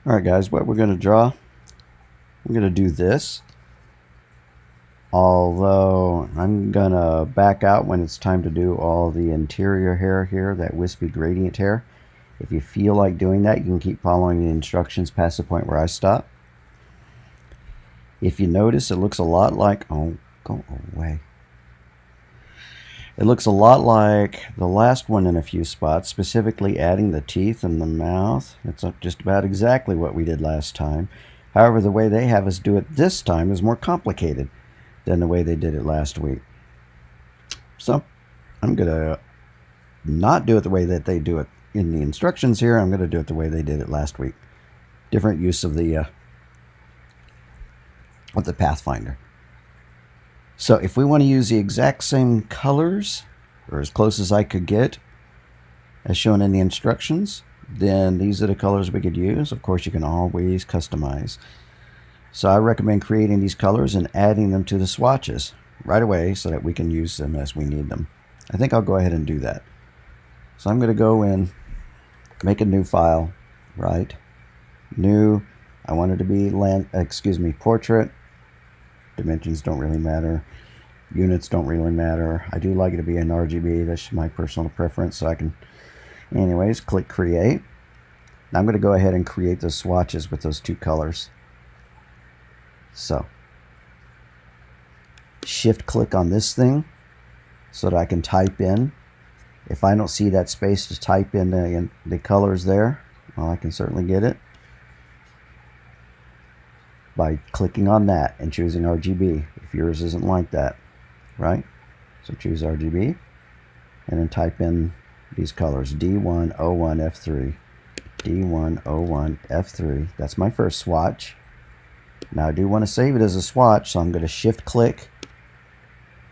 Alright guys, what we're going to draw, we're going to do this, although I'm going to back out when it's time to do all the interior hair here, that wispy gradient hair. If you feel like doing that, you can keep following the instructions past the point where I stop. If you notice, it looks a lot like, oh, go away. It looks a lot like the last one in a few spots, specifically adding the teeth and the mouth. It's just about exactly what we did last time. However, the way they have us do it this time is more complicated than the way they did it last week. So I'm going to not do it the way that they do it in the instructions here. I'm going to do it the way they did it last week. Different use of the Pathfinder. So if we want to use the exact same colors, or as close as I could get, as shown in the instructions, then these are the colors we could use. Of course, you can always customize. So I recommend creating these colors and adding them to the swatches right away so that we can use them as we need them. I think I'll go ahead and do that. So I'm going to go in, make a new file, right? New, I want it to be portrait. Dimensions don't really matter. Units don't really matter. I do like it to be in RGB. That's my personal preference. So I can, anyways, click create. Now I'm going to go ahead and create those swatches with those two colors. So shift click on this thing so that I can type in. If I don't see that space to type in the colors there, well, I can certainly get it by clicking on that and choosing RGB if yours isn't like that, right? So choose RGB and then type in these colors, D101F3, D101F3. That's my first swatch. Now I do want to save it as a swatch, so I'm going to shift click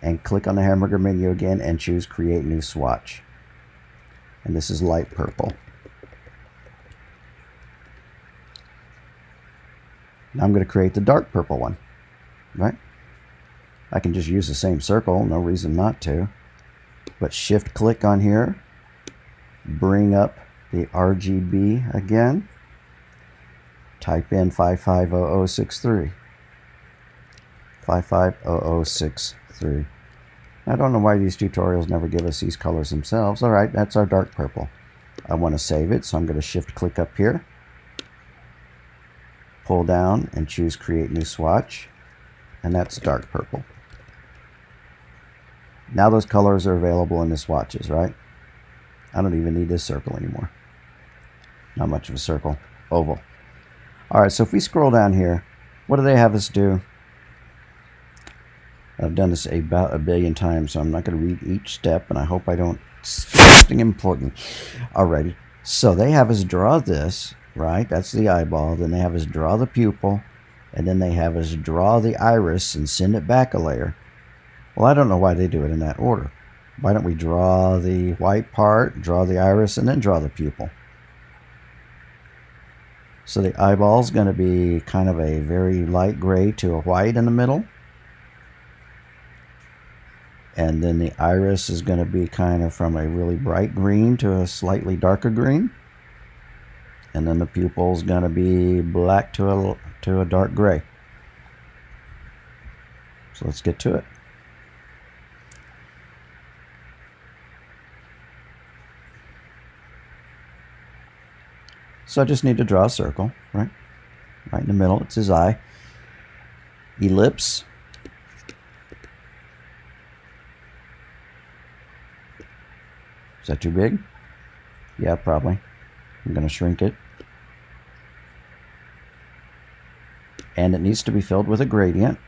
and click on the hamburger menu again and choose create new swatch. And this is light purple. Now I'm going to create the dark purple one, right? I can just use the same circle, no reason not to. But shift click on here, bring up the RGB again, type in 550063. 550063. I don't know why these tutorials never give us these colors themselves. Alright, that's our dark purple. I want to save it, so I'm going to shift click up here, pull down and choose create new swatch, and that's dark purple. Now those colors are available in the swatches, right? I don't even need this circle anymore. Not much of a circle. Oval. Alright, so if we scroll down here, what do they have us do? I've done this about a billion times, so I'm not going to read each step, and I hope I don't skip something important. Alrighty, so they have us draw this, right? That's the eyeball. Then they have us draw the pupil, and then they have us draw the iris and send it back a layer. Well, I don't know why they do it in that order. Why don't we draw the white part, draw the iris, and then draw the pupil? So the eyeball is going to be kind of a very light gray to a white in the middle. And then the iris is going to be kind of from a really bright green to a slightly darker green. And then the pupil is going to be black to a dark gray. So let's get to it. So I just need to draw a circle, right? Right in the middle, it's his eye. Ellipse. Is that too big? Yeah, probably. I'm going to shrink it. And it needs to be filled with a gradient.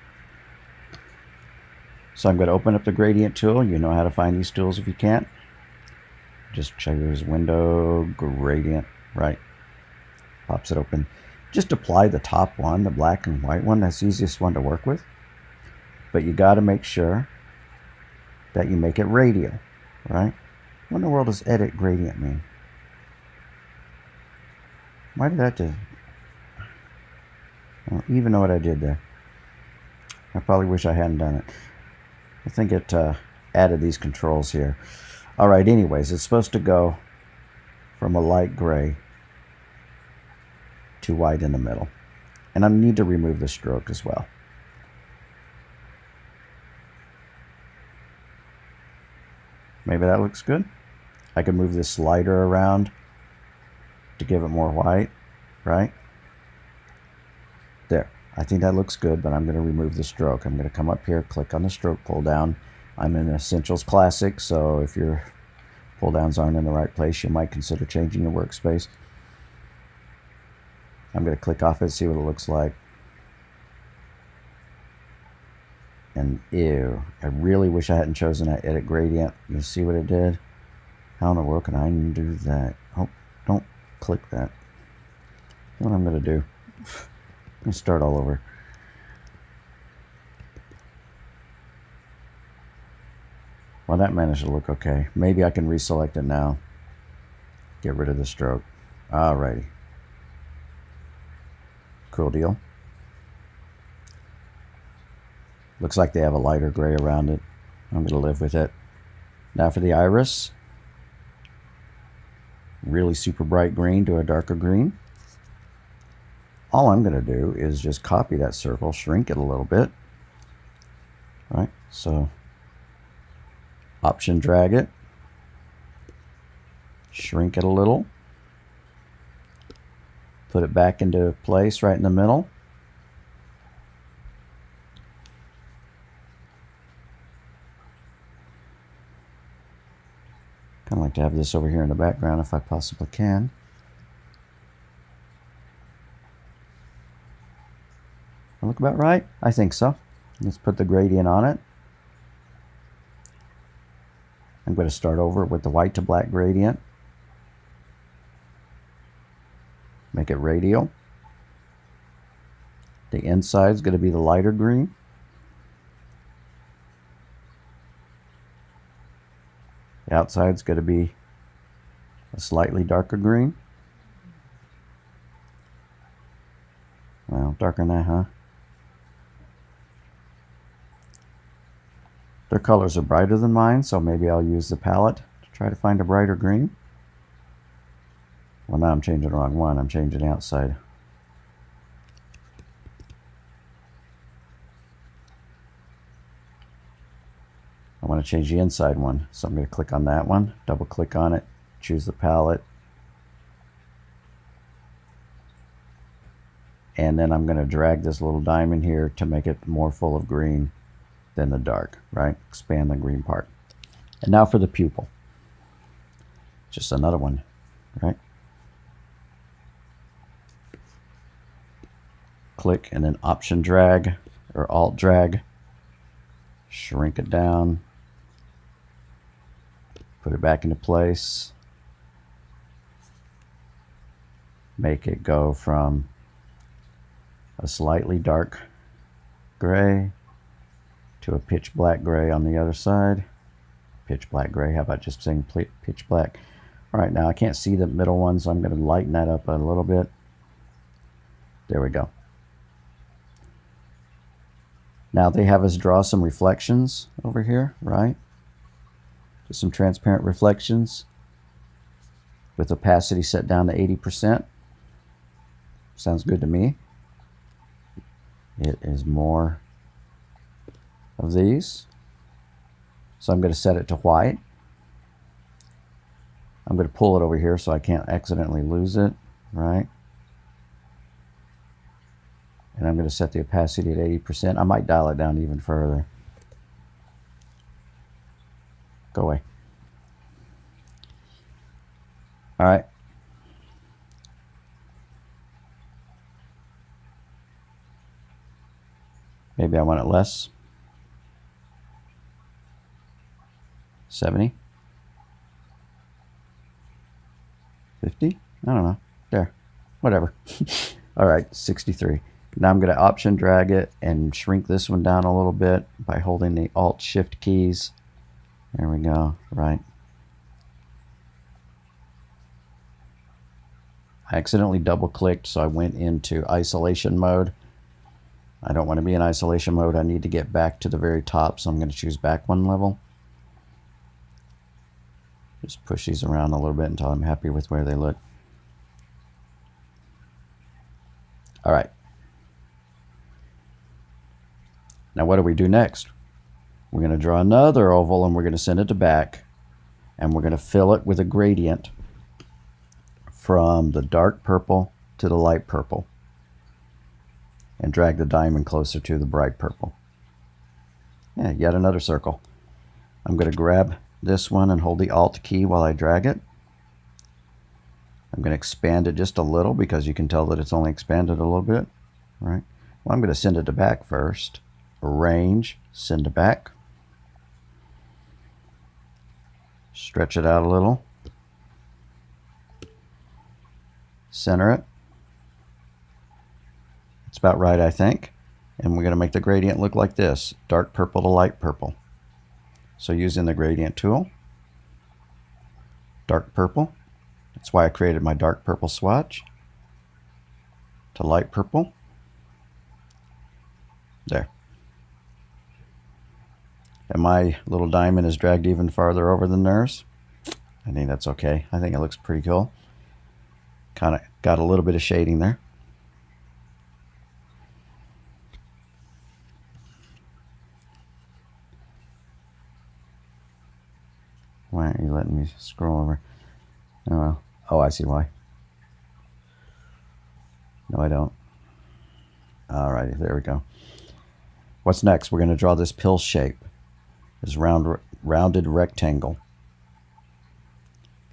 So I'm going to open up the gradient tool. You know how to find these tools if you can't. Just choose window, gradient, right? Pops it open. Just apply the top one, the black and white one. That's the easiest one to work with. But you got to make sure that you make it radial, right? What in the world does edit gradient mean? Why did that just... I don't even know what I did there. I probably wish I hadn't done it. I think it added these controls here. Alright, anyways, it's supposed to go from a light gray too white in the middle. And I need to remove the stroke as well. Maybe that looks good. I can move this slider around to give it more white, right? There. I think that looks good, but I'm going to remove the stroke. I'm going to come up here, click on the stroke pull down. I'm in Essentials Classic, so if your pull downs aren't in the right place, you might consider changing your workspace. I'm going to click off it, see what it looks like. And ew, I really wish I hadn't chosen that edit gradient. You see what it did? How in the world can I undo that? Oh, don't click that. What I'm going to do, I'm going to start all over. Well, that managed to look okay. Maybe I can reselect it now. Get rid of the stroke. Alrighty. Cool deal. Looks like they have a lighter gray around it. I'm going to live with it. Now for the iris. Really super bright green to a darker green. All I'm going to do is just copy that circle, shrink it a little bit. Right, so Option drag it, shrink it a little, put it back into place right in the middle. Kind of like to have this over here in the background if I possibly can. Look about right? I think so. Let's put the gradient on it. I'm going to start over with the white to black gradient. Make it radial. The inside is going to be the lighter green. The outside is going to be a slightly darker green. Well, darker than that, huh? Their colors are brighter than mine, so maybe I'll use the palette to try to find a brighter green. Well, now I'm changing the wrong one. I'm changing the outside. I want to change the inside one, so I'm going to click on that one, double click on it, choose the palette, and then I'm going to drag this little diamond here to make it more full of green than the dark, right? Expand the green part. And now for the pupil. Just another one, right? Click and then Option drag or Alt drag, shrink it down, put it back into place, make it go from a slightly dark gray to a pitch black gray on the other side. Pitch black gray, how about just saying pitch black? All right, now I can't see the middle one, so I'm going to lighten that up a little bit. There we go. Now they have us draw some reflections over here, right? Just some transparent reflections with opacity set down to 80%. Sounds good to me. It is more of these. So I'm going to set it to white. I'm going to pull it over here so I can't accidentally lose it, right? And I'm going to set the opacity at 80%. I might dial it down even further. Go away. All right. Maybe I want it less. 70. 50? I don't know. There. Whatever. All right, 63. Now I'm going to Option drag it and shrink this one down a little bit by holding the Alt Shift keys. There we go. Right. I accidentally double clicked, so I went into isolation mode. I don't want to be in isolation mode. I need to get back to the very top, so I'm going to choose back one level. Just push these around a little bit until I'm happy with where they look. All right. Now what do we do next? We're going to draw another oval and we're going to send it to back, and we're going to fill it with a gradient from the dark purple to the light purple and drag the diamond closer to the bright purple. Yeah, yet another circle. I'm going to grab this one and hold the Alt key while I drag it. I'm going to expand it just a little because you can tell that it's only expanded a little bit. Right? Well, I'm going to send it to back first. Arrange, send to back. Stretch it out a little. Center it. It's about right, I think. And we're going to make the gradient look like this, dark purple to light purple. So using the gradient tool, dark purple. That's why I created my dark purple swatch. To light purple. There. And my little diamond is dragged even farther over than theirs. I think that's okay. I think it looks pretty cool. Kind of got a little bit of shading there. Why aren't you letting me scroll over? Oh, well. Oh, I see why. No, I don't. Alrighty, there we go. What's next? We're going to draw this pill shape. This rounded rectangle.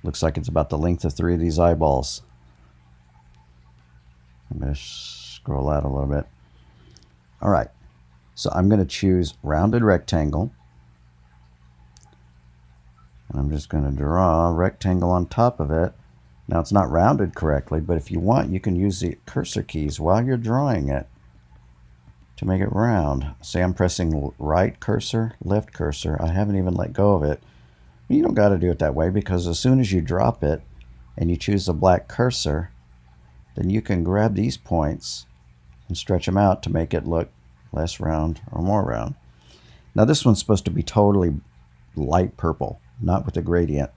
Looks like it's about the length of 3 of these eyeballs. I'm going to scroll out a little bit. Alright, so I'm going to choose rounded rectangle. And I'm just going to draw a rectangle on top of it. Now it's not rounded correctly, but if you want, you can use the cursor keys while you're drawing it to make it round. Say I'm pressing right cursor, left cursor. I haven't even let go of it. You don't got to do it that way, because as soon as you drop it and you choose the black cursor, then you can grab these points and stretch them out to make it look less round or more round. Now this one's supposed to be totally light purple, not with the gradient.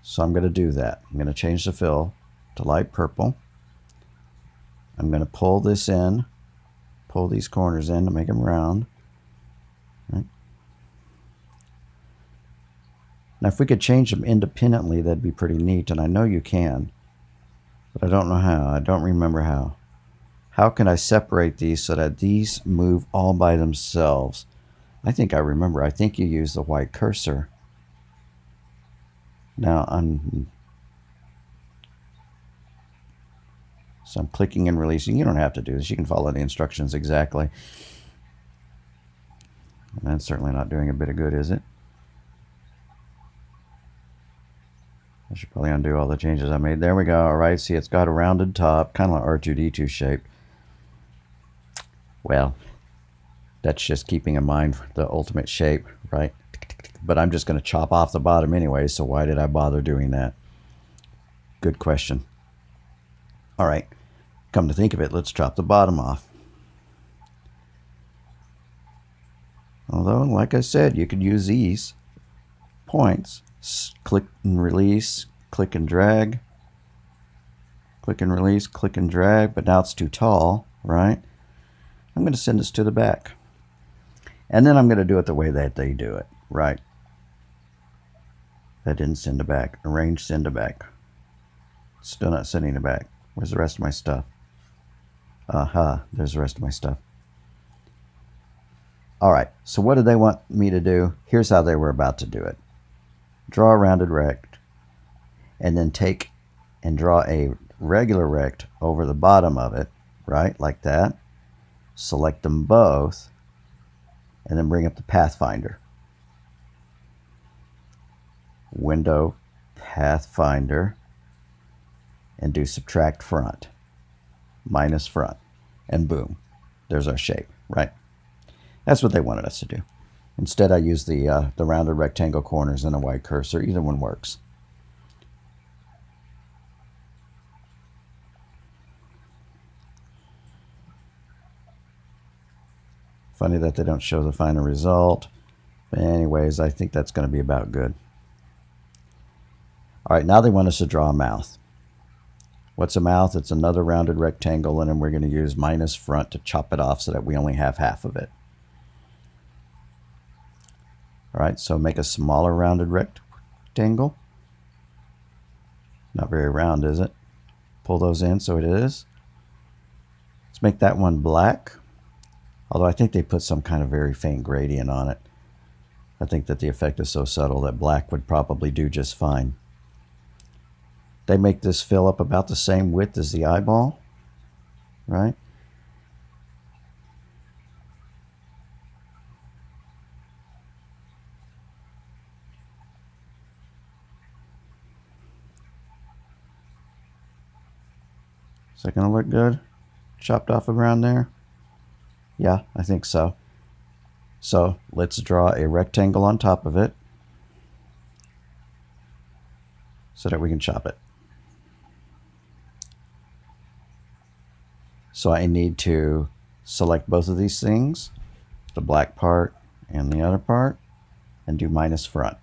So I'm going to do that. I'm going to change the fill to light purple. I'm going to pull this in, pull these corners in to make them round. Right. Now if we could change them independently, that'd be pretty neat, and I know you can, but I don't know how. I don't remember how. How can I separate these so that these move all by themselves? I think I remember. I think you use the white cursor. Now I'm clicking and releasing. You don't have to do this. You can follow the instructions exactly. And that's certainly not doing a bit of good, is it? I should probably undo all the changes I made. There we go. All right, see, it's got a rounded top, kind of like R2-D2 shape. Well, that's just keeping in mind the ultimate shape, right? But I'm just going to chop off the bottom anyway, so why did I bother doing that? Good question. All right, come to think of it, let's chop the bottom off. Although, like I said, you could use these points. Click and release, click and drag, click and release, click and drag, but now it's too tall, right? I'm going to send this to the back. And then I'm going to do it the way that they do it, right? That didn't send to back. Arrange, send to back. Still not sending to back. Where's the rest of my stuff? Aha, there's the rest of my stuff. All right, so what did they want me to do? Here's how they were about to do it. Draw a rounded rect, and then take and draw a regular rect over the bottom of it, right, like that. Select them both, and then bring up the Pathfinder. Window, Pathfinder, and do subtract front, minus front, and boom, there's our shape, right? That's what they wanted us to do. Instead, I used the rounded rectangle corners and a white cursor. Either one works. Funny that they don't show the final result. But anyways, I think that's going to be about good. All right, now they want us to draw a mouth. What's a mouth? It's another rounded rectangle, and then we're going to use minus front to chop it off so that we only have half of it. All right, so make a smaller rounded rectangle. Not very round, is it? Pull those in so it is. Let's make that one black. Although I think they put some kind of very faint gradient on it. I think that the effect is so subtle that black would probably do just fine. They make this fill up about the same width as the eyeball, right? Is that going to look good? Chopped off around there? Yeah, I think so. So let's draw a rectangle on top of it so that we can chop it. So I need to select both of these things, the black part and the other part, and do minus front.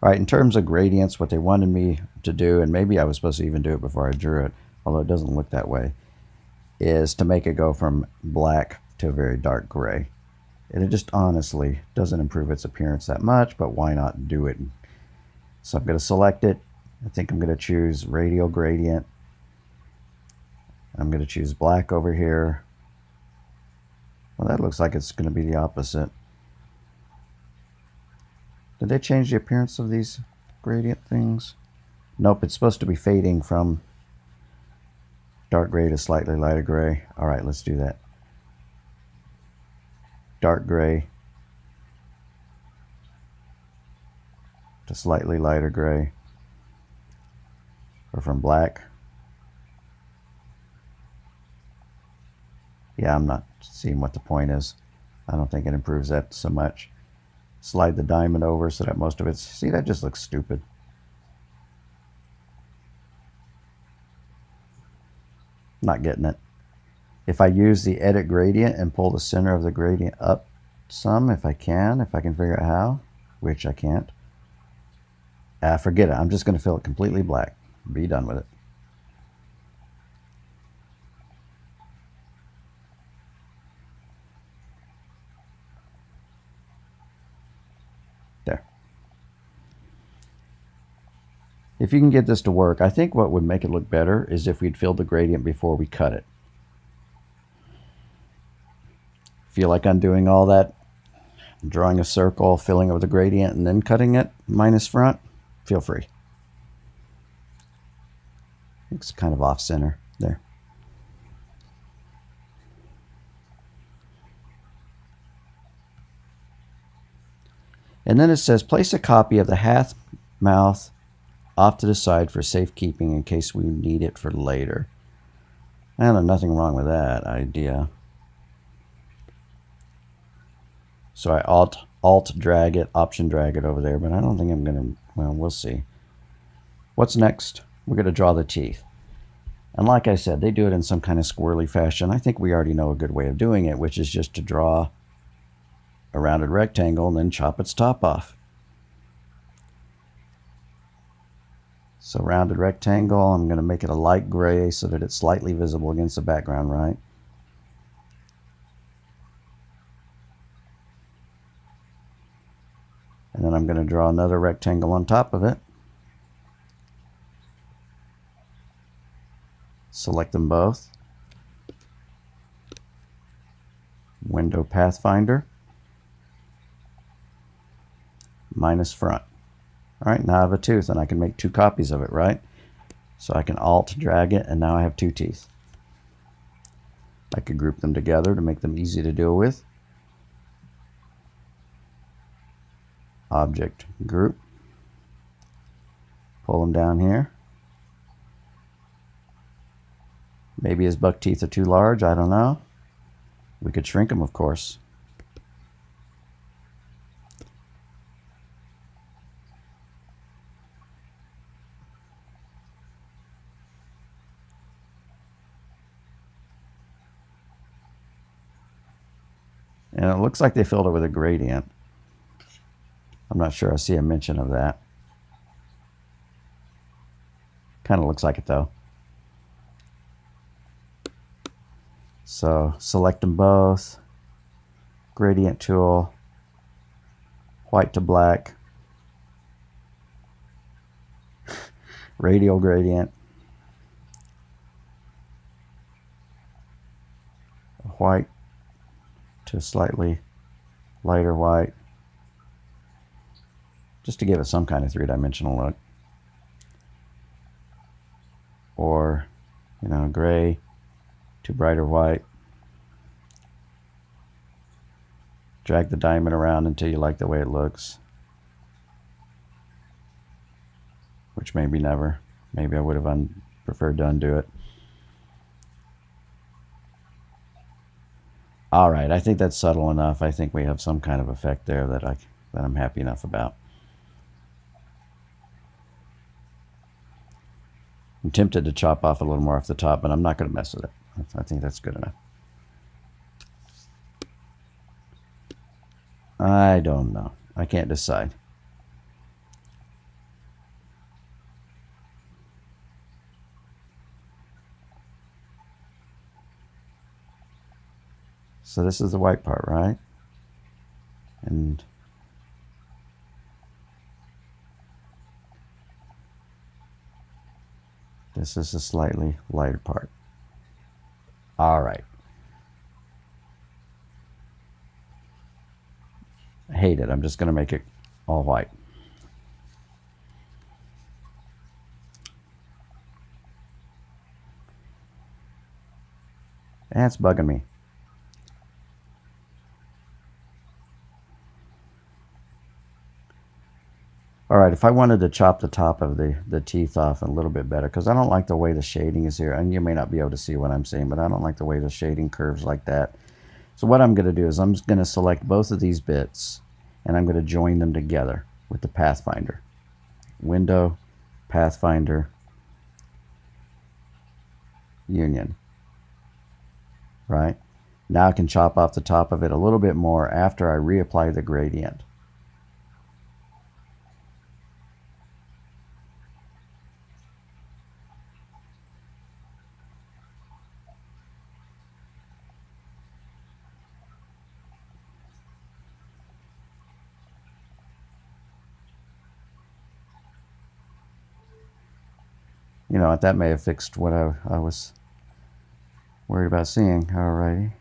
All right, in terms of gradients, what they wanted me to do, and maybe I was supposed to even do it before I drew it, although it doesn't look that way, is to make it go from black to a very dark gray. And it just honestly doesn't improve its appearance that much, but why not do it? So I'm going to select it. I think I'm going to choose radial gradient. I'm going to choose black over here. Well, that looks like it's going to be the opposite. Did they change the appearance of these gradient things? Nope, it's supposed to be fading from dark gray to slightly lighter gray. All right, let's do that. Dark gray to slightly lighter gray, or from black. Yeah, I'm not seeing what the point is. I don't think it improves that so much. Slide the diamond over so that most of it's, see, that just looks stupid. Not getting it. If I use the edit gradient and pull the center of the gradient up some, if I can figure out how, which I can't, forget it. I'm just going to fill it completely black. Be done with it. There. If you can get this to work, I think what would make it look better is if we'd filled the gradient before we cut it. Feel like I'm doing all that, drawing a circle, filling it with a gradient, and then cutting it minus front? Feel free. It's kind of off center there. And then it says place a copy of the half mouth off to the side for safekeeping in case we need it for later. I don't know, nothing wrong with that idea. So I alt drag it, option drag it over there, but I don't think I'm going to, well, we'll see. What's next? We're going to draw the teeth. And like I said, they do it in some kind of squirrely fashion. I think we already know a good way of doing it, which is just to draw a rounded rectangle and then chop its top off. So rounded rectangle, I'm going to make it a light gray so that it's slightly visible against the background, right? And then I'm going to draw another rectangle on top of it. Select them both. Window Pathfinder. Minus front. All right, now I have a tooth and I can make two copies of it, right? So I can alt drag it and now I have two teeth. I could group them together to make them easy to deal with. Object group. Pull them down here. Maybe his buck teeth are too large, I don't know. We could shrink them, of course. And it looks like they filled it with a gradient. I'm I'm not sure I see a mention of that. Kind of looks like it though. So select them both, gradient tool, white to black, radial gradient, white to slightly lighter white, just to give it some kind of three-dimensional look. Or, you know, gray to brighter white. Drag the diamond around until you like the way it looks. Which maybe never. Maybe I would have preferred to undo it. All right, I think that's subtle enough. I think we have some kind of effect there that I'm happy enough about. I'm tempted to chop off a little more off the top, but I'm not going to mess with it. I think that's good enough. I don't know. I can't decide. So this is the white part, right? And this is a slightly lighter part. All right. I hate it. I'm just going to make it all white. That's bugging me. All right, if I wanted to chop the top of the teeth off a little bit better, because I don't like the way the shading is here, and you may not be able to see what I'm saying, but I don't like the way the shading curves like that. So what I'm going to do is I'm just going to select both of these bits, and I'm going to join them together with the Pathfinder. Window, Pathfinder, Union. Right? Now I can chop off the top of it a little bit more after I reapply the gradient. You know, that may have fixed what I was worried about seeing. Alrighty.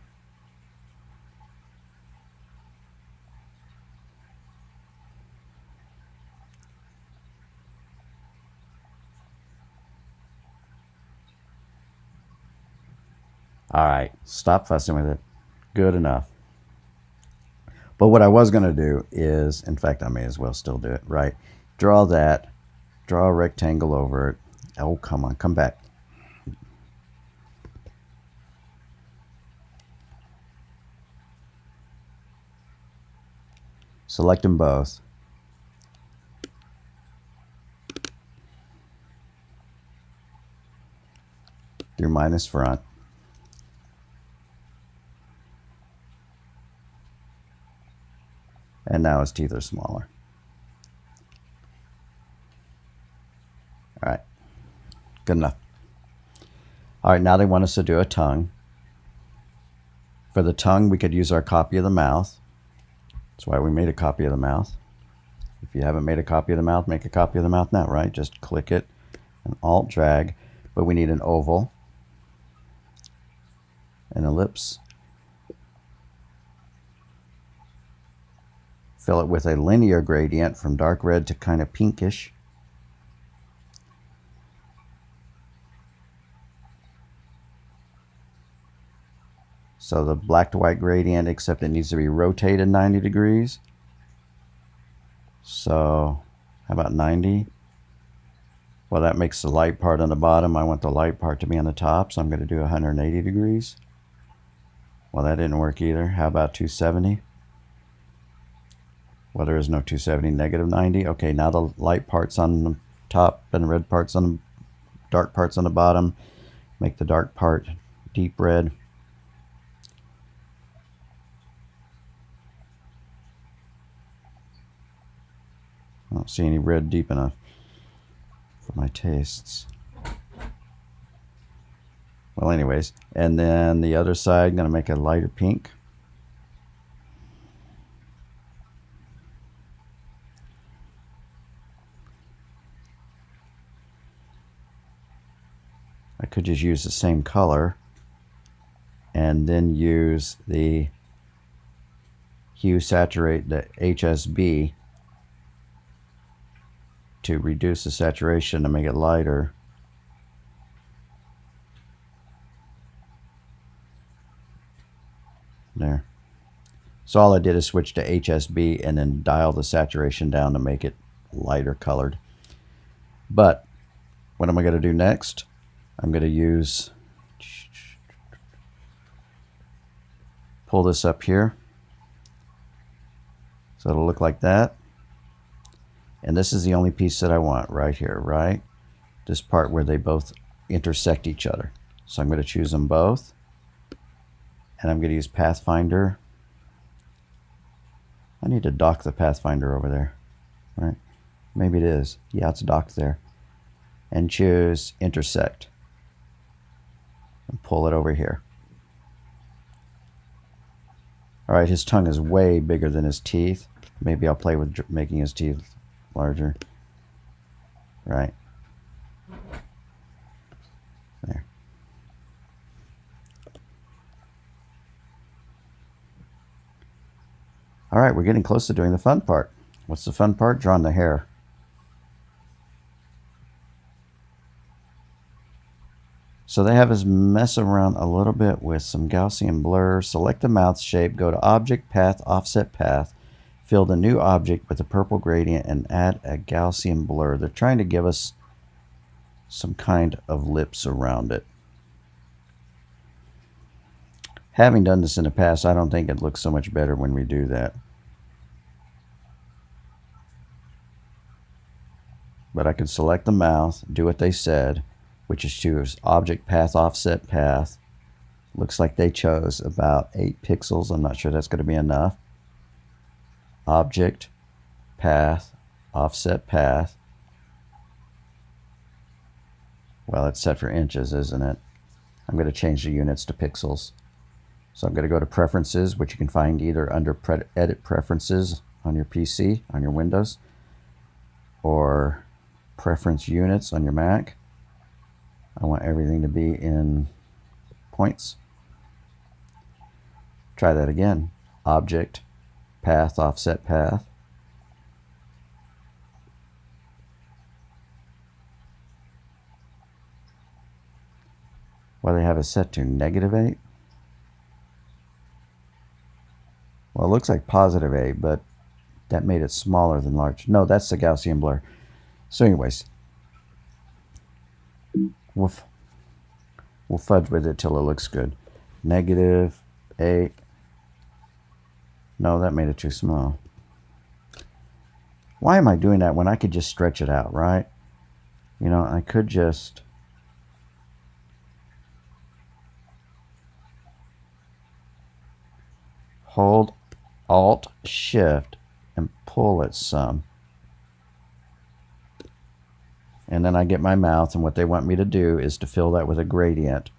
Alright, stop fussing with it. Good enough. But what I was going to do is, in fact, I may as well still do it, right? Draw that, draw a rectangle over it. Oh, come on, come back. Select them both. Do minus front. And now his teeth are smaller. All right, good enough. All right, now they want us to do a tongue. For the tongue, we could use our copy of the mouth. That's why we made a copy of the mouth. If you haven't made a copy of the mouth, make a copy of the mouth now, right? Just click it and Alt drag. But we need an oval, an ellipse. Fill it with a linear gradient from dark red to kind of pinkish. So the black to white gradient, except it needs to be rotated 90 degrees. So how about 90? Well, that makes the light part on the bottom. I want the light part to be on the top, so I'm going to do 180 degrees. Well, that didn't work either. How about 270? Well, there is no 270, negative 90. Okay, now the light part's on the top and the red part's on the dark part's on the bottom. Make the dark part deep red. I don't see any red deep enough for my tastes. Well, anyways, and then the other side, I'm going to make a lighter pink. I could just use the same color and then use the hue saturate, the HSB, to reduce the saturation to make it lighter. There. So all I did is switch to HSB and then dial the saturation down to make it lighter colored. But what am I going to do next? I'm going to use, pull this up here so it'll look like that. And this is the only piece that I want right here, right? This part where they both intersect each other. So I'm going to choose them both. And I'm going to use Pathfinder. I need to dock the Pathfinder over there, right? Maybe it is. Yeah, it's docked there. And choose Intersect. And pull it over here. Alright, his tongue is way bigger than his teeth. Maybe I'll play with making his teeth larger. Right. There. Alright, we're getting close to doing the fun part. What's the fun part? Drawing the hair. So they have us mess around a little bit with some Gaussian blur. Select the mouth shape, go to Object, Path, Offset Path, fill the new object with a purple gradient, and add a Gaussian blur. They're trying to give us some kind of lips around it. Having done this in the past, I don't think it looks so much better when we do that. But I could select the mouth, do what they said, which is choose Object, Path, Offset, Path. Looks like they chose about 8 pixels. I'm not sure that's going to be enough. Object, Path, Offset, Path. Well, it's set for inches, isn't it? I'm going to change the units to pixels. So I'm going to go to Preferences, which you can find either under Edit Preferences on your PC, on your Windows, or Preference Units on your Mac. I want everything to be in points. Try that again. Object, Path, Offset, Path. Well, they have it set to -8. Well, it looks like +8, but that made it smaller than large. No, that's the Gaussian blur. So anyways, we'll fudge with it till it looks good. -8. No, that made it too small. Why am I doing that when I could just stretch it out, right? You know, I could just hold Alt Shift and pull it some. And then I get my mouth, and what they want me to do is to fill that with a gradient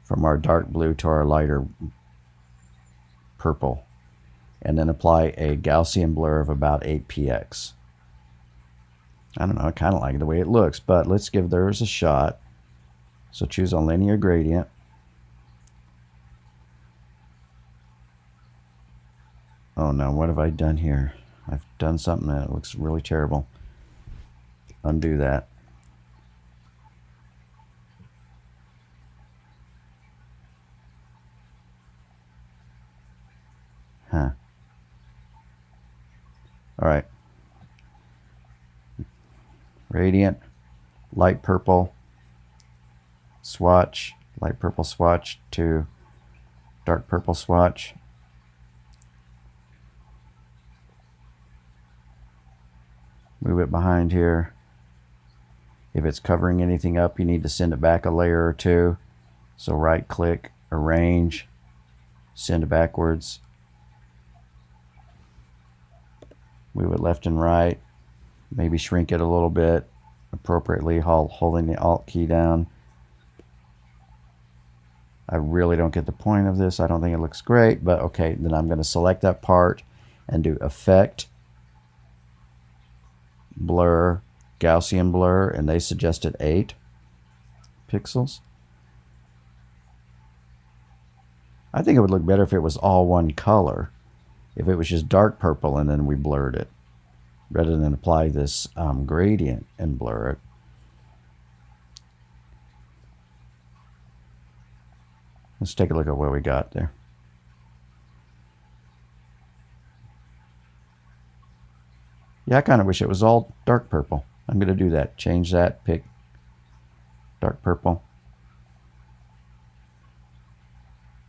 from our dark blue to our lighter purple. And then apply a Gaussian blur of about 8px. I don't know, I kind of like the way it looks, but let's give theirs a shot. So choose a linear gradient. Oh no, what have I done here? I've done something that looks really terrible. Undo that. Huh. All right. Gradient, light purple, swatch, light purple swatch to dark purple swatch. Move it behind here. If it's covering anything up, you need to send it back a layer or two. So right click, arrange, send it backwards. Move it left and right. Maybe shrink it a little bit appropriately, holding the Alt key down. I really don't get the point of this. I don't think it looks great, but okay, then I'm going to select that part and do Effect, Blur, Gaussian Blur, and they suggested 8 pixels. I think it would look better if it was all one color, if it was just dark purple and then we blurred it, rather than apply this gradient and blur it. Let's take a look at what we got there. Yeah, I kind of wish it was all dark purple. I'm going to do that. Change that, pick dark purple.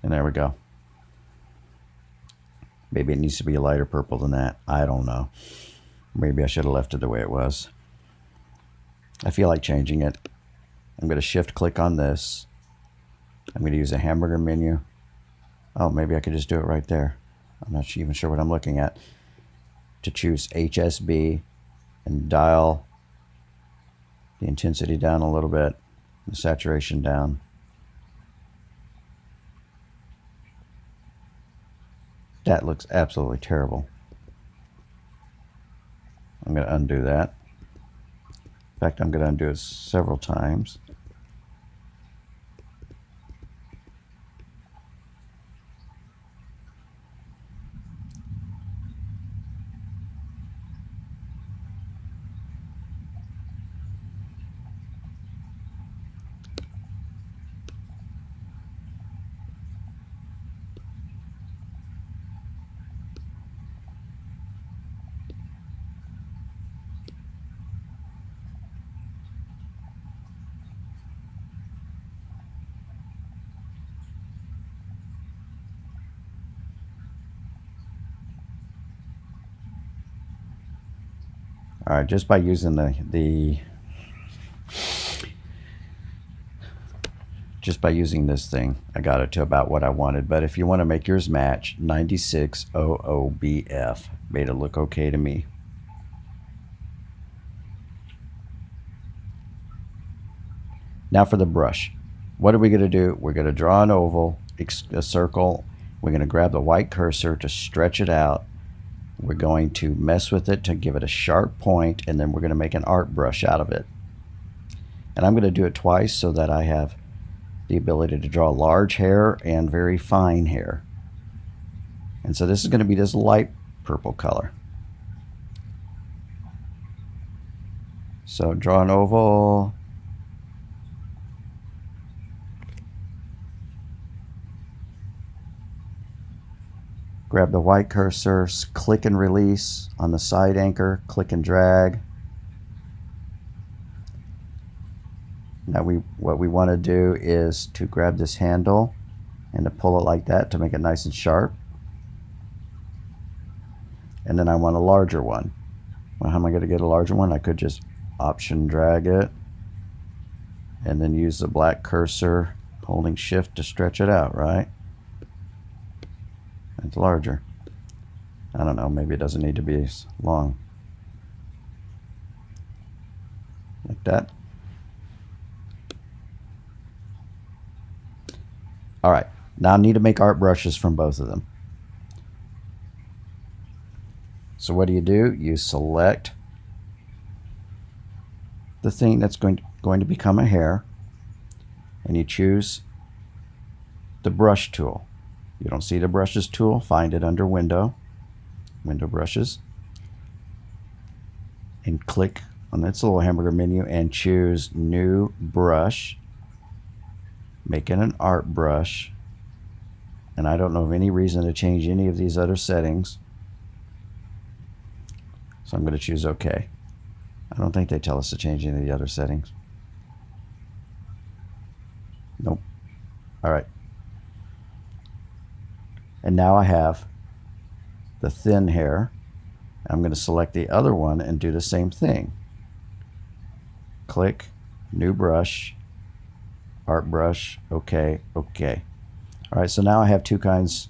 And there we go. Maybe it needs to be a lighter purple than that. I don't know. Maybe I should have left it the way it was. I feel like changing it. I'm going to shift click on this. I'm going to use a hamburger menu. Oh, maybe I could just do it right there. I'm not even sure what I'm looking at. To choose HSB and dial the intensity down a little bit, the saturation down. That looks absolutely terrible. I'm going to undo that. In fact, I'm going to undo it several times. All right, just by using just by using this thing, I got it to about what I wanted. But if you want to make yours match, 9600BF made it look okay to me. Now for the brush. What are we going to do? We're going to draw an oval, a circle. We're going to grab the white cursor to stretch it out. We're going to mess with it to give it a sharp point, and then we're going to make an art brush out of it. And I'm going to do it twice so that I have the ability to draw large hair and very fine hair. And so this is going to be this light purple color. So draw an oval. Grab the white cursor, click and release on the side anchor, click and drag. Now what we want to do is to grab this handle and to pull it like that to make it nice and sharp. And then I want a larger one. Well, how am I going to get a larger one? I could just option drag it and then use the black cursor holding shift to stretch it out, right? It's larger. I don't know, maybe it doesn't need to be as long. Like that. Alright, now I need to make art brushes from both of them. So what do? You select the thing that's going to become a hair, and you choose the brush tool. You don't see the brushes tool, find it under window brushes, and click on its little hamburger menu and choose new brush, make it an art brush. And I don't know of any reason to change any of these other settings, so I'm going to choose OK. I don't think they tell us to change any of the other settings. Nope. Alright. And now I have the thin hair. I'm going to select the other one and do the same thing. Click, new brush, art brush, OK, OK. All right, so now I have two kinds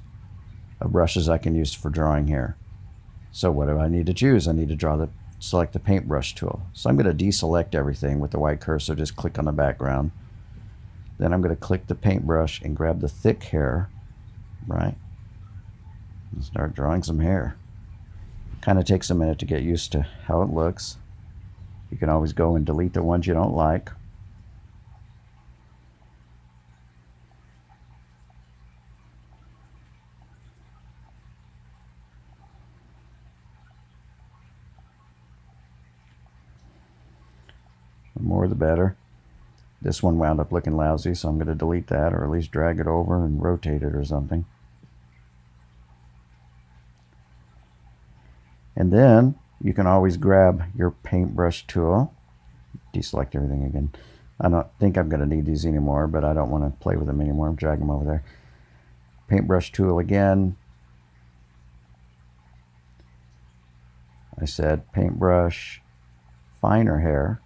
of brushes I can use for drawing here. So what do I need to choose? I need to select the paintbrush tool. So I'm going to deselect everything with the white cursor, just click on the background. Then I'm going to click the paintbrush and grab the thick hair, right? And start drawing some hair. Kind of takes a minute to get used to how it looks. You can always go and delete the ones you don't like. The more the better. This one wound up looking lousy, so I'm going to delete that, or at least drag it over and rotate it or something. And then you can always grab your paintbrush tool, deselect everything again. I don't think I'm going to need these anymore, but I don't want to play with them anymore. Drag them over there. Paintbrush tool again. I said paintbrush, finer hair,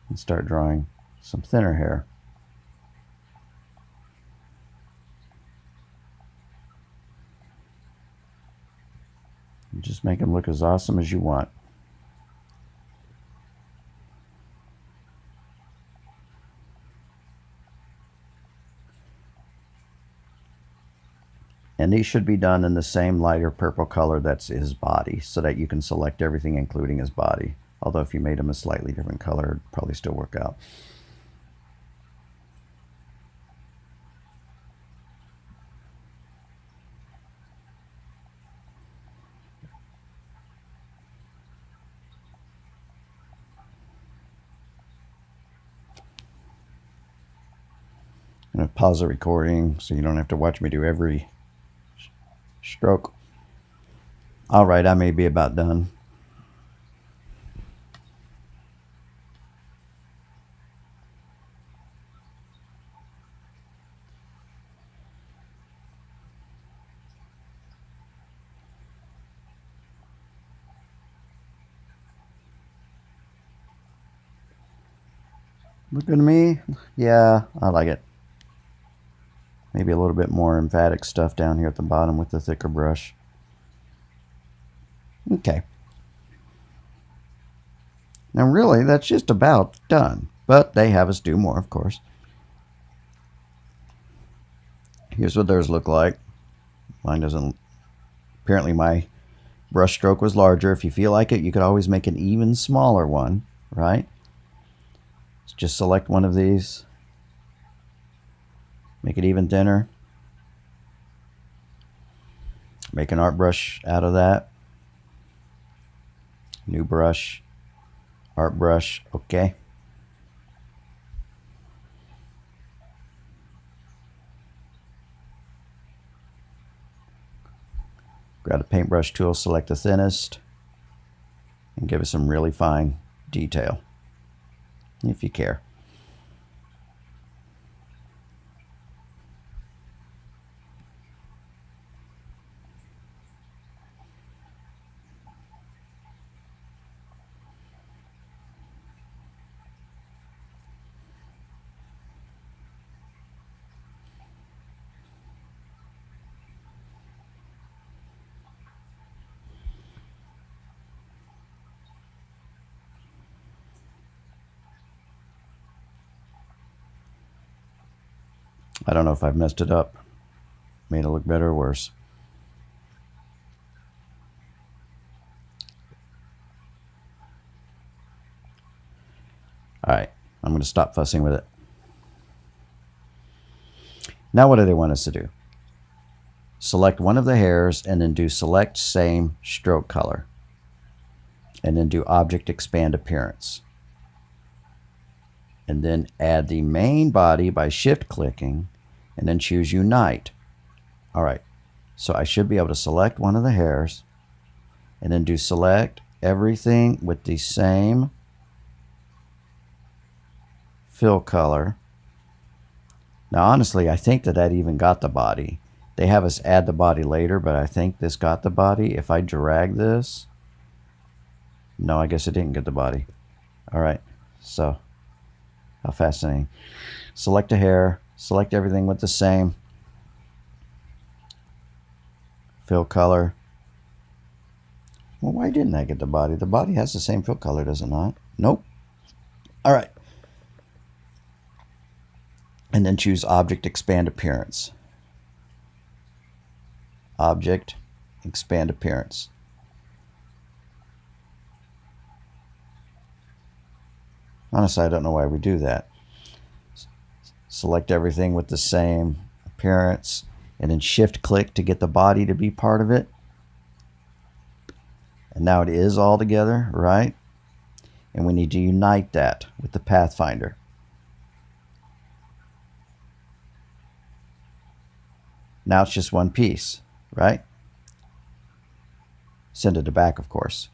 and start drawing some thinner hair. And just make them look as awesome as you want. And these should be done in the same lighter purple color that's his body, so that you can select everything including his body. Although if you made them a slightly different color, it'd probably still work out. I'm going to pause the recording so you don't have to watch me do every stroke. Alright, I may be about done. Look good to me. Yeah, I like it. Maybe a little bit more emphatic stuff down here at the bottom with the thicker brush. Okay. Now really, that's just about done. But they have us do more, of course. Here's what theirs look like. Mine doesn't... Apparently my brush stroke was larger. If you feel like it, you could always make an even smaller one, right? Just select one of these. Make it even thinner. Make an art brush out of that. New brush. Art brush. Okay. Grab the paintbrush tool, select the thinnest, and give it some really fine detail, if you care. I don't know if I've messed it up, made it look better or worse. Alright, I'm going to stop fussing with it. Now what do they want us to do? Select one of the hairs and then do select same stroke color. And then do object expand appearance. And then add the main body by shift clicking and then choose unite. Alright, so I should be able to select one of the hairs and then do select everything with the same fill color. Now honestly, I think that even got the body. They have us add the body later, but I think this got the body. If I drag this, no, I guess it didn't get the body. Alright, so how fascinating. Select a hair, select everything with the same fill color, Well, why didn't I get the body? The body has the same fill color, does it not? Nope. All right. And then choose Object, Expand Appearance. Object, Expand Appearance. Honestly, I don't know why we do that. Select everything with the same appearance, and then shift click to get the body to be part of it. And now it is all together, right? And we need to unite that with the Pathfinder. Now it's just one piece, right? Send it to back, of course.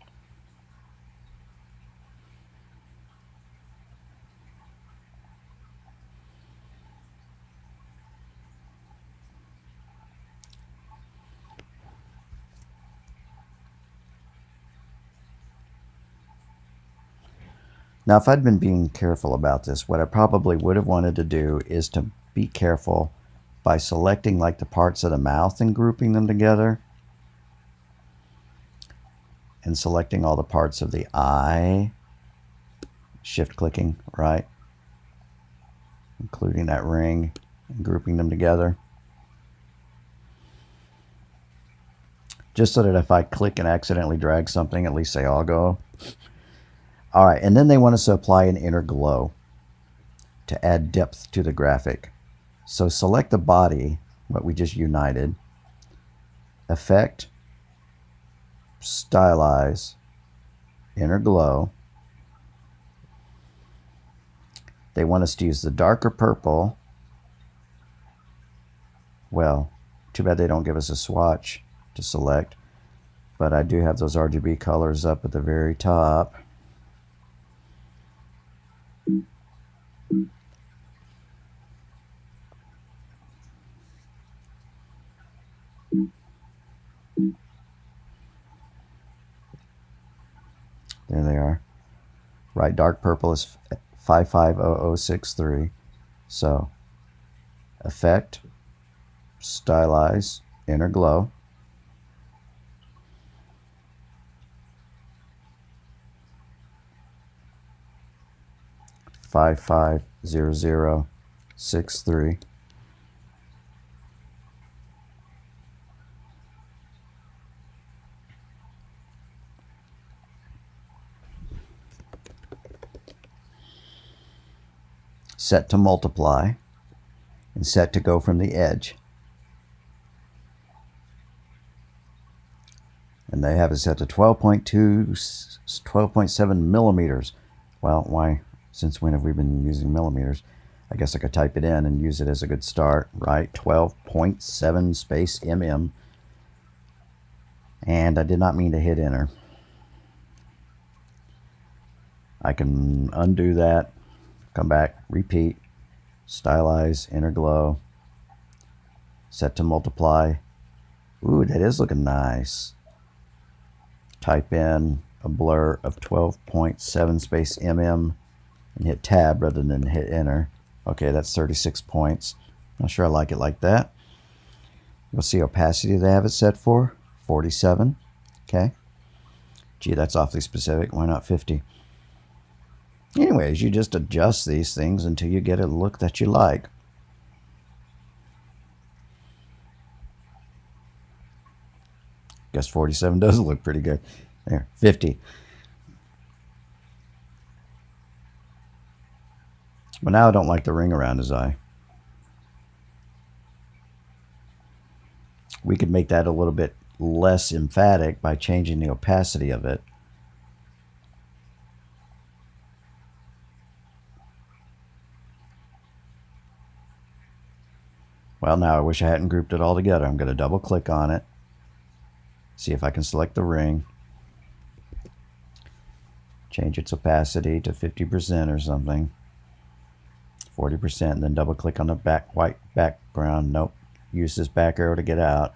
Now, if I'd been being careful about this, what I probably would have wanted to do is to be careful by selecting like the parts of the mouth and grouping them together, and selecting all the parts of the eye, shift clicking, right? Including that ring and grouping them together. Just so that if I click and accidentally drag something, at least they all go. All right, and then they want us to apply an inner glow to add depth to the graphic. So select the body, what we just united, Effect, Stylize, Inner Glow. They want us to use the darker purple. Well, too bad they don't give us a swatch to select, but I do have those RGB colors up at the very top. There they are. Right, dark purple is 550063. So, Effect, Stylize, Inner Glow. Five 550063. Set to multiply and set to go from the edge. And they have it set to 12.7 millimeters. Well, why? Since when have we been using millimeters? I guess I could type it in and use it as a good start, right? 12.7 space mm. And I did not mean to hit enter. I can undo that, come back, repeat, stylize, inner glow, set to multiply. Ooh, that is looking nice. Type in a blur of 12.7 space mm and hit tab rather than hit enter. Okay, that's 36 points. Not sure I like it like that. You'll see opacity they have it set for 47. Okay. Gee, that's awfully specific. Why not 50? Anyways, you just adjust these things until you get a look that you like. Guess 47 does look pretty good. There, 50. But now I don't like the ring around his eye. We could make that a little bit less emphatic by changing the opacity of it. Well, now I wish I hadn't grouped it all together. I'm going to double click on it. See if I can select the ring. Change its opacity to 50% or something. 40%, and then double click on the white background. Nope. Use this back arrow to get out.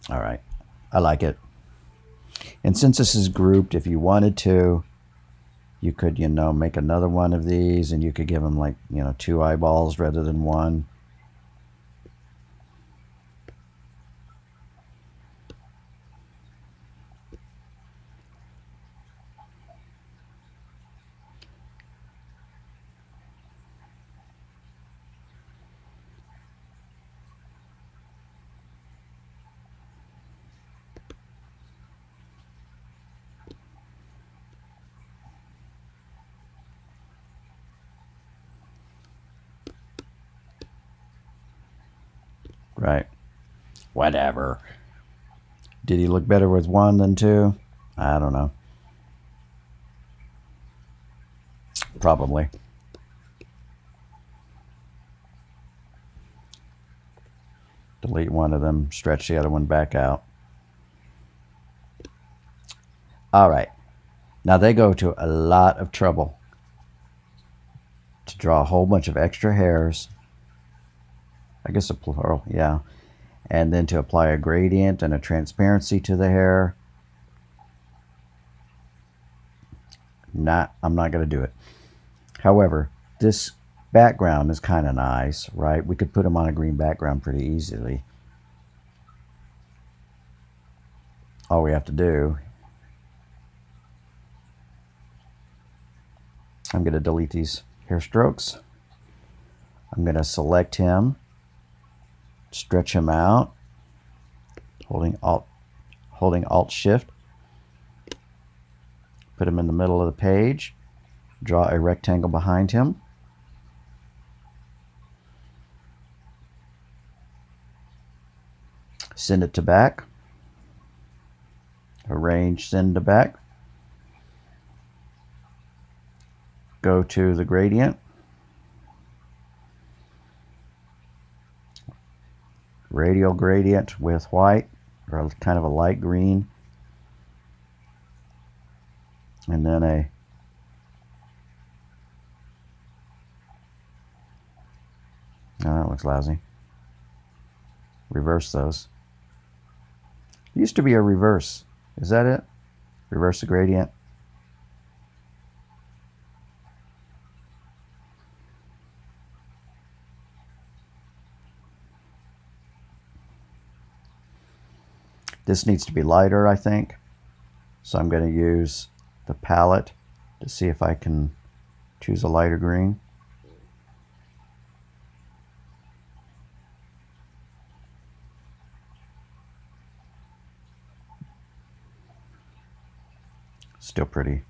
All right. I like it. And since this is grouped, if you wanted to, you could, make another one of these, and you could give them like, 2 eyeballs rather than 1. right? Whatever. Did he look better with 1 than 2? I don't know. Probably. Delete one of them, stretch the other one back out. All right. Now they go to a lot of trouble to draw a whole bunch of extra hairs. I guess a plural, yeah. And then to apply a gradient and a transparency to the hair. I'm not going to do it. However, this background is kind of nice, right? We could put them on a green background pretty easily. All we have to do, I'm going to delete these hair strokes. I'm going to select him, stretch him out, holding Alt Shift, put him in the middle of the page, draw a rectangle behind him. Send it to back. Arrange, send to back. Go to the gradient. Radial gradient with white, or kind of a light green. And then oh, that looks lousy. Reverse those. Used to be a reverse. Is that it? Reverse the gradient. This needs to be lighter, I think. So I'm going to use the palette to see if I can choose a lighter green. Still pretty.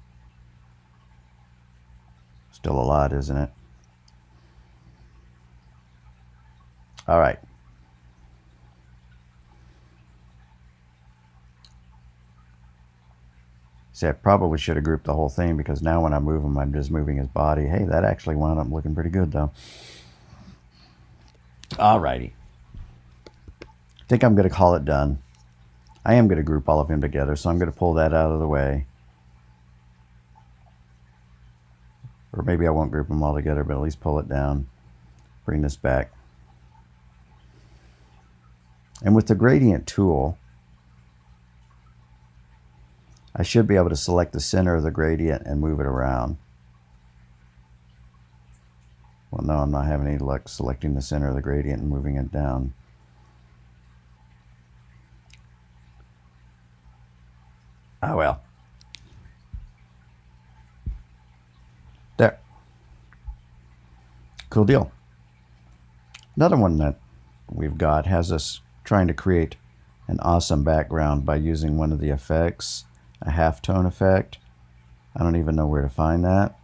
Still a lot, isn't it? All right. See, I probably should have grouped the whole thing, because now when I move him, I'm just moving his body. Hey, that actually wound up looking pretty good, though. Alrighty. I think I'm going to call it done. I am going to group all of them together, so I'm going to pull that out of the way. Or maybe I won't group them all together, but at least pull it down. Bring this back. And with the gradient tool, I should be able to select the center of the gradient and move it around. Well, no, I'm not having any luck selecting the center of the gradient and moving it down. Oh well. There. Cool deal. Another one that we've got has us trying to create an awesome background by using one of the effects, a halftone effect. I don't even know where to find that.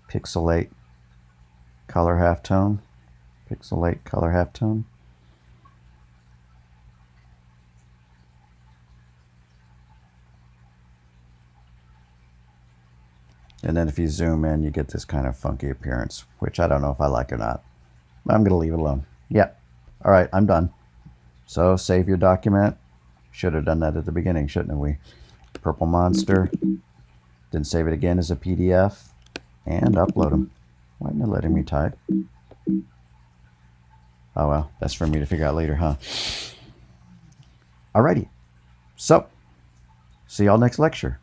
Pixelate color halftone. Pixelate color halftone. And then if you zoom in, you get this kind of funky appearance, which I don't know if I like or not. I'm going to leave it alone. Yep. All right, I'm done. So save your document. Should have done that at the beginning, shouldn't we? Purple Monster. Then save it again as a PDF and upload them. Why isn't it letting me type? Oh well, that's for me to figure out later, huh? Alrighty. So, see y'all next lecture.